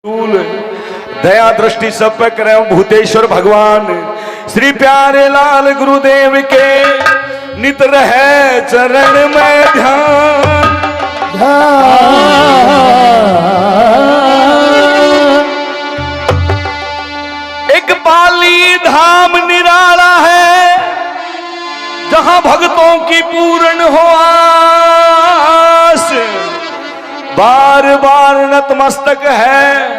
दया दृष्टि सब पे करे भूतेश्वर भगवान श्री प्यारे लाल गुरुदेव के नित रहे चरण में ध्यान। एक बाली धाम निराला है जहां भक्तों की पूर्ण हो आस, बार बार नतमस्तक है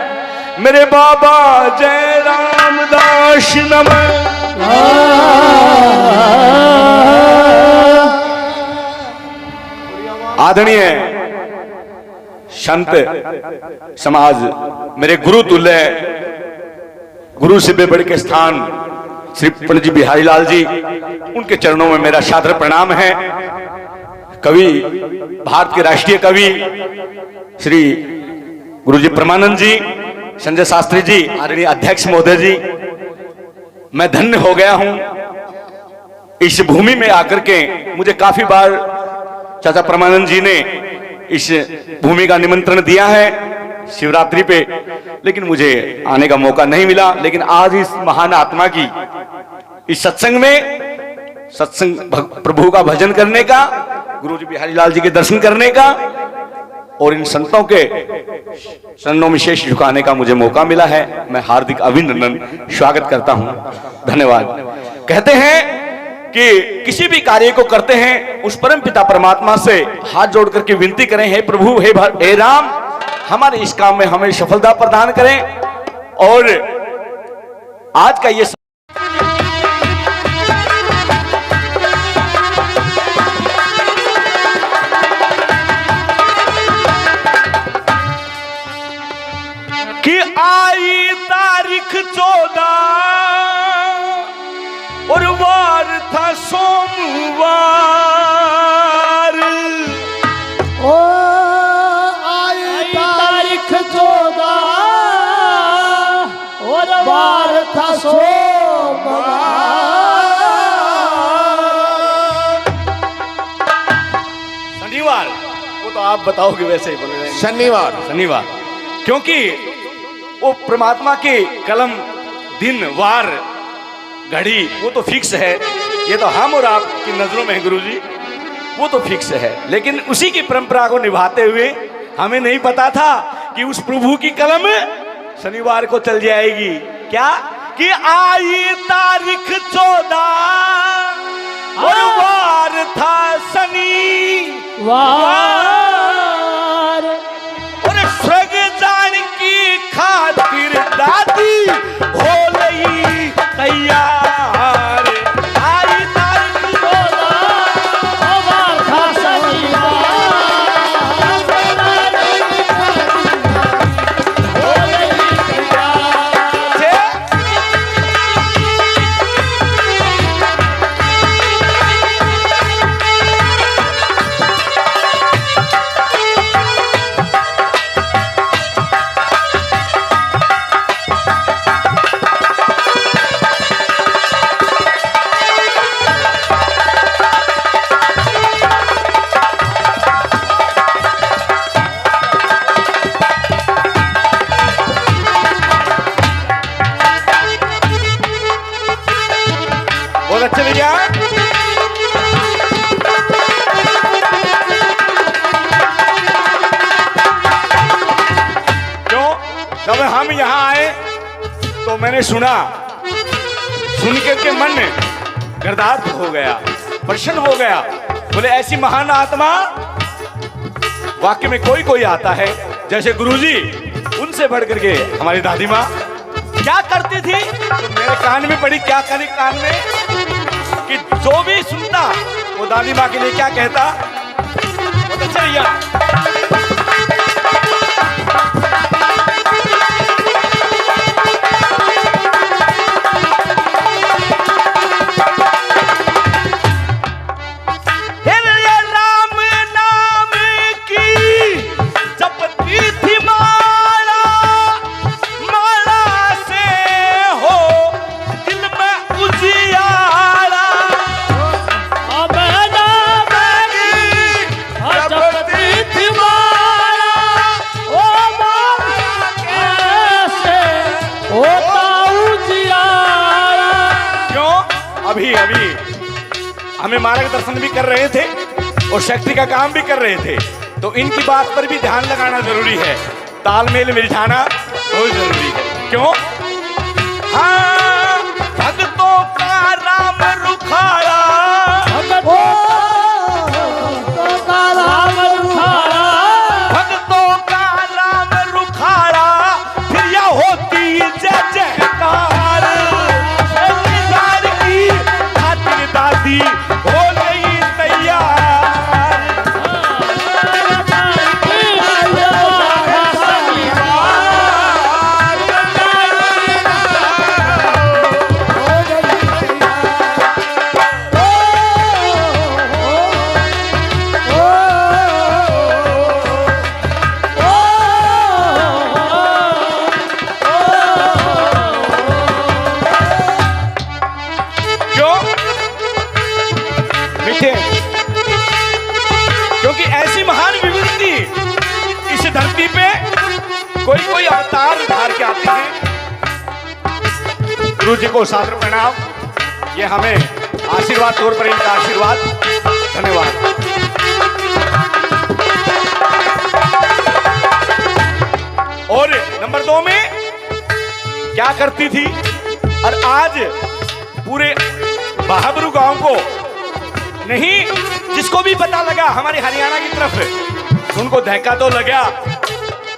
मेरे बाबा जय रामदास नमः। आदरणीय संत समाज मेरे गुरु तुल्य गुरु से भी बढ़ के स्थान श्री पंडित जी बिहारी लाल जी, उनके चरणों में मेरा सादर प्रणाम है। कवि भारत के राष्ट्रीय कवि श्री गुरुजी परमानंद जी, संजय शास्त्री जी, आदरणीय अध्यक्ष महोदय जी, मैं धन्य हो गया हूं इस भूमि में आकर के। मुझे काफी बार चाचा परमानंद जी ने इस भूमि का निमंत्रण दिया है शिवरात्रि पे, लेकिन मुझे आने का मौका नहीं मिला। लेकिन आज इस महान आत्मा की इस सत्संग में सत्संग प्रभु का भजन करने का, गुरुजी बिहारी लाल जी के दर्शन करने का और इन संतों के चरणों में शेष झुकाने का मुझे मौका मिला है। मैं हार्दिक अभिनंदन स्वागत करता हूं, धन्यवाद। कहते हैं कि किसी भी कार्य को करते हैं उस परम पिता परमात्मा से हाथ जोड़ करके विनती करें, हे प्रभु हे राम हमारे इस काम में हमें सफलता प्रदान करें। और आज का ये कि आई तारीख 14 और वार था सोमवार, ओ आई तारीख 14 और वार था सोमवार। शनिवार, वो तो आप बताओगे वैसे ही बोले शनिवार, क्योंकि वो परमात्मा के कलम दिन वार घड़ी वो तो फिक्स है। ये तो हम और आपकी नजरों में है गुरुजी, वो तो फिक्स है। लेकिन उसी की परंपरा को निभाते हुए हमें नहीं पता था कि उस प्रभु की कलम शनिवार को चल जाएगी। क्या कि आई तारीख 14 और वार था शनिवार, और स्वर्ग जान की खातिर दादी हो गई तैयार। आई तारीख 14 वार था शनिवार, हो गई तैयार। बहुत अच्छे भैया। क्यों जब हम यहाँ आए तो मैंने सुना, सुन करके मन गर्दार्थ हो गया, प्रसन्न हो गया। बोले ऐसी महान आत्मा वाक्य में कोई कोई आता है जैसे गुरुजी, उनसे बढ़ करके हमारी दादी माँ क्या करती थी, तो मेरे कान में पड़ी, क्या करी कान में, कि जो भी सुनता वो दादी माँ के लिए क्या कहता। बहुत अच्छा भैया। अब ना बैगी जपती थी अभी अभी हमें मार्गदर्शन भी कर रहे थे और शक्ति का काम भी कर रहे थे, तो इनकी बात पर भी ध्यान लगाना जरूरी है, तालमेल मिलाना बहुत जरूरी है। क्यों? हाँ, भक्तों का राम रुखाड़ा, भक्तों का राम रुखाड़ा, फिर यह होती जय जयकार, इंतजार की खातिर दादी हो गई तैयार। क्योंकि ऐसी महान विभूति इस धरती पे कोई कोई अवतार धार के आते हैं। गुरु जी को सादर प्रणाम, ये हमें आशीर्वाद तौर पर इनका आशीर्वाद, धन्यवाद। और नंबर 2 में क्या करती थी, और आज पूरे बहाबरू गांव को नहीं, जिसको भी पता लगा हमारे हरियाणा की तरफ, उनको धक्का तो लगा,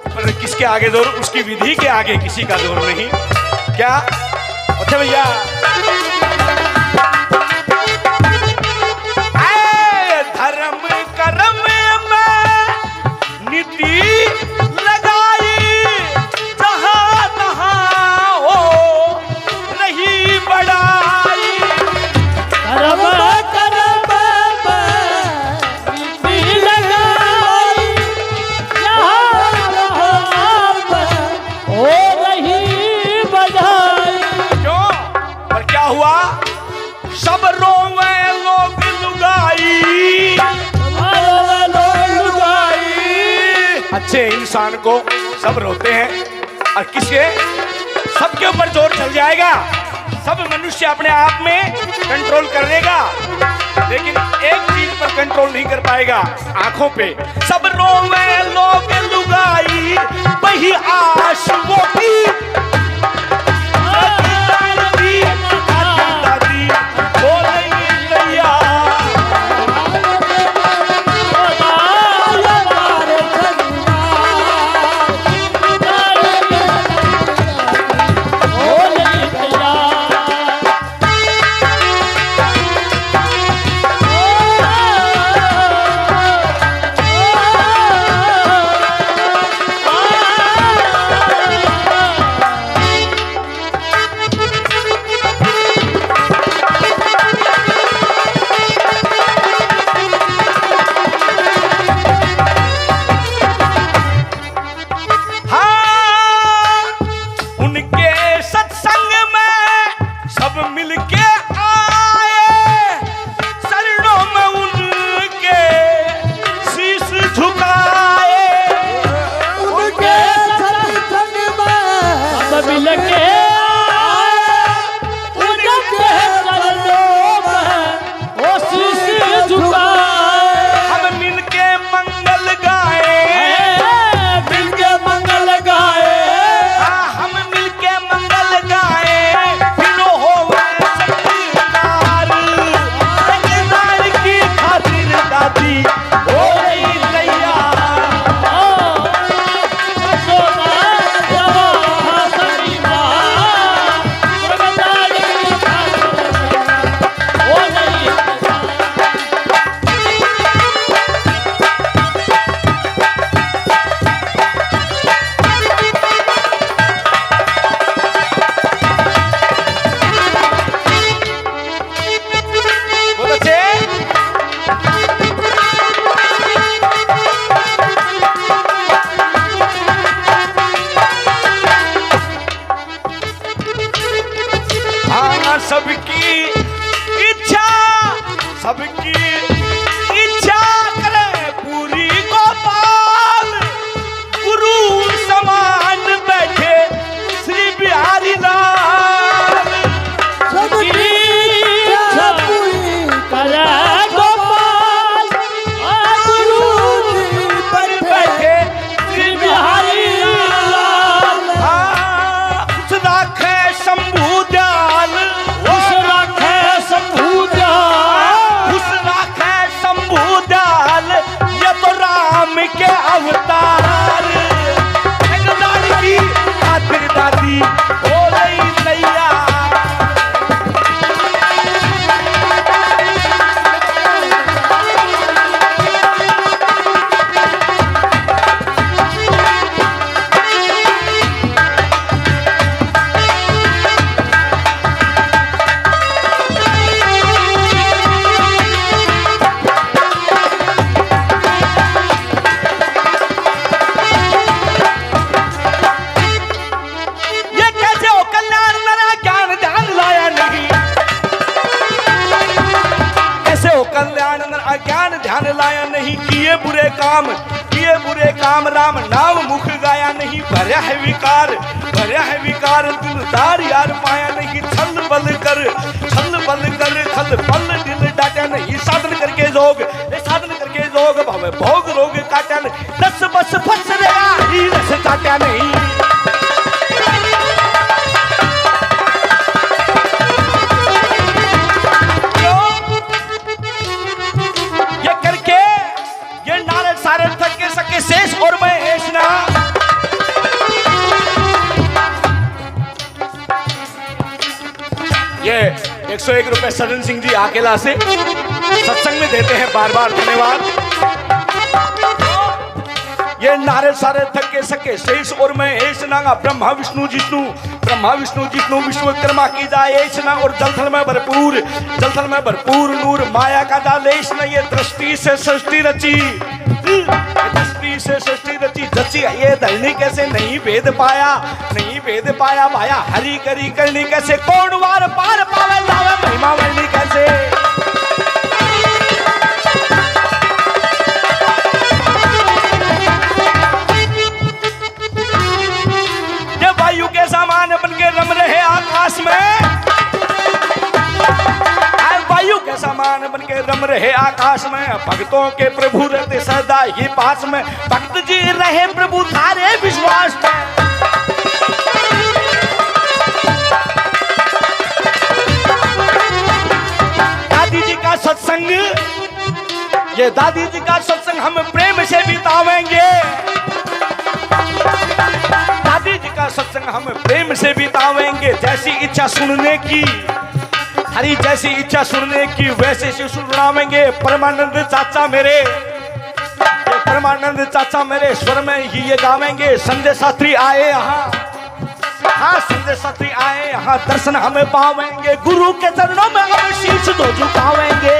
पर किसके आगे जोर, उसकी विधि के आगे किसी का जोर नहीं। क्या? अच्छा भैया, धर्म कर्म में नीति लगाई, जहां तहां हो रही बड़ाई, सब रोवे लोग लुगाई, अच्छे इंसान को सब रोते हैं, और किसके? सबके ऊपर जोर चल जाएगा, सब मनुष्य अपने आप में कंट्रोल कर लेगा, लेकिन एक चीज पर कंट्रोल नहीं कर पाएगा, आंखों पे। सब रोवे लोग लुगाई, वही आश वो की, सबकी इच्छा करे पूरी गोपाल, गुरु समान बैठे श्री बिहारी लाल। सबकी लाया नहीं, किए बुरे काम राम नाम मुख गाया नहीं। भरा है विकार दिलदार यार पाया नहीं। छल बल कर छल बल दिल डाटा नहीं। साधन करके जोग भावे भोग रोग काटा नहीं। दस बस फस रहा ही रस काटा नहीं। ये करके ये नारे सारे थक के सके शेष और मैं ऐसना। ये 101 रुपए सदन सिंह जी अकेला से सत्संग में देते हैं, बार बार धन्यवाद। ये नारे सारे थके सके शेष और मैं ऐस नागा। ब्रह्मा विष्णु जिष्णु विश्वकर्मा की जाए ऐस ना। और जलथल में भरपूर नूर माया का जालेश न। ये दृष्टि से सृष्टि रची जची। ये धरनी कैसे नहीं भेद पाया भाया। हरी करी करनी कैसे कौन वार पार पावे लावे महिमा वर्णी कैसे। ये वायु के समान बन के रम रहे आकाश में। वायु के समान बन के रम रहे आकाश में। भक्तों के प्रभु रहते सदा ही पास में। भक्त जी रहे प्रभु थारे विश्वास में। दादी जी का सत्संग, ये दादी जी का सत्संग हम प्रेम से बितावेंगे। दादी जी का सत्संग हम प्रेम से बितावेंगे। जैसी इच्छा सुनने की हरी जैसी इच्छा सुनने की वैसे से सुनावेंगे। परमानंद चाचा मेरे स्वर में ही ये गावेंगे। संजय शास्त्री आए यहाँ, हाँ संजय शास्त्री आए यहाँ। दर्शन हमें पावेंगे। गुरु के चरणों में हम शीश तो झुकावेंगे।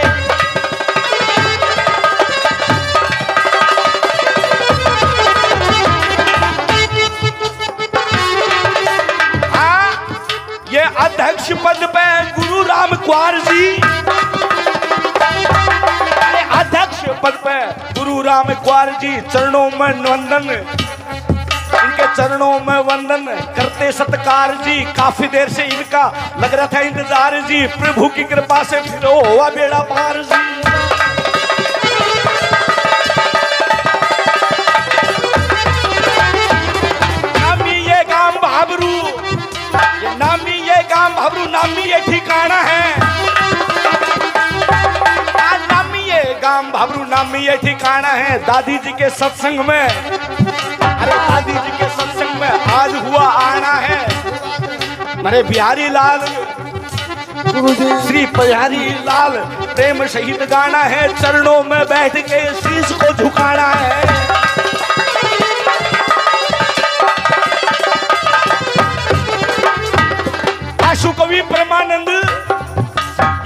ये अध्यक्ष पद पे गुरु राम कुंवर जी। अध्यक्ष पद पे गुरु राम कुंवर जी। चरणों में वंदन, इनके चरणों में वंदन करते सत्कार जी। काफी देर से इनका लग रहा था इंतजार जी। प्रभु की कृपा से फिर हुआ बेड़ा पार जी। नामी ये ठिकाना है। नामी ये ठिकाना है। दादी जी के सत्संग में, अरे दादी जी के सत्संग में आज हुआ आना है। मेरे बिहारी लाल श्री बिहारी लाल प्रेम शहीद गाना है। चरणों में बैठ के शीश को झुकाना है। आशु कवि परमानंद,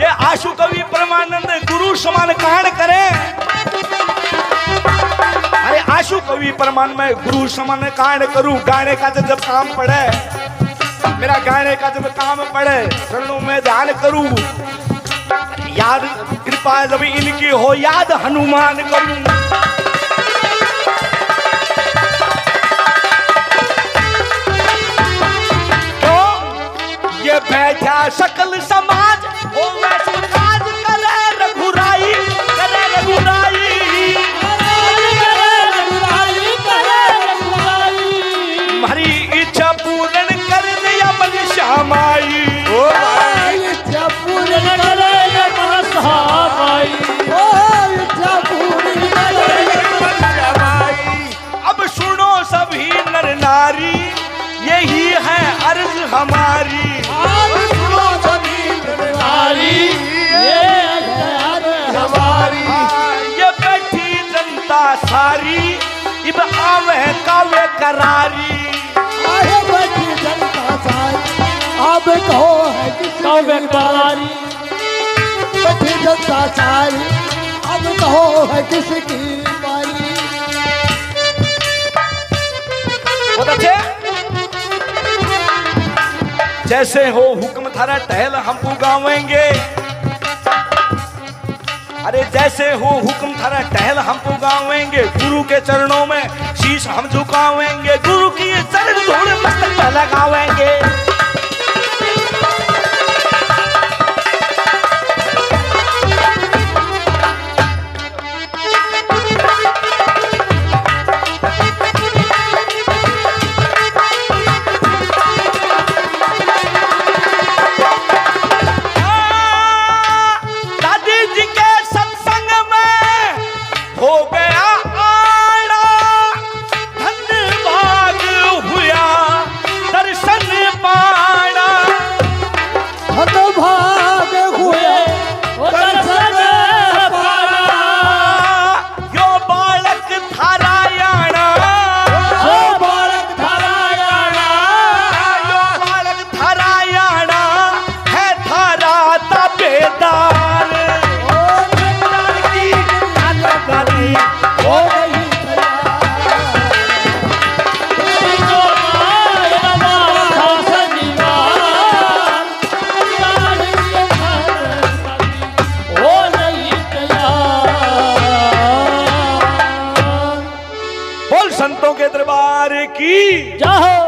ये आशु कवि परमानंद गुरु समान कांड करे। अरे आशु कवि परमान में गुरु समान कांड करूं। गाने का जब काम पड़े, मेरा गाने का जब काम पड़े, चरणों में ध्यान करूं। याद कृपा जब इनकी हो, याद हनुमान करूं। ये बैठा सकल समाज हो वैसे काज करे रघुराई। हमारी इच्छा पूर्ण कर दिया मन श्यामाई। इच्छा पूर्ण करे मन श्यामाई। अब सुनो सभी नर नारी, यही है अर्ज हमारी। ये बैठी जनता सारी, इब आवे कावे करारी। बैठी जनता सारी, अब कहो है कावे करारी। बैठी जनता सारी, अब कहो है किसकी बारी। बहुत अच्छे। जैसे हो हुक्म थारा टहल हम गावेंगे। अरे जैसे हो हुक्म थारा टहल हम पुगावेंगे, गुरु के चरणों में शीश हम झुकावेंगे, गुरु की ये चरण धूल मस्तक पे लगावेंगे। संतों के दरबार की जय हो।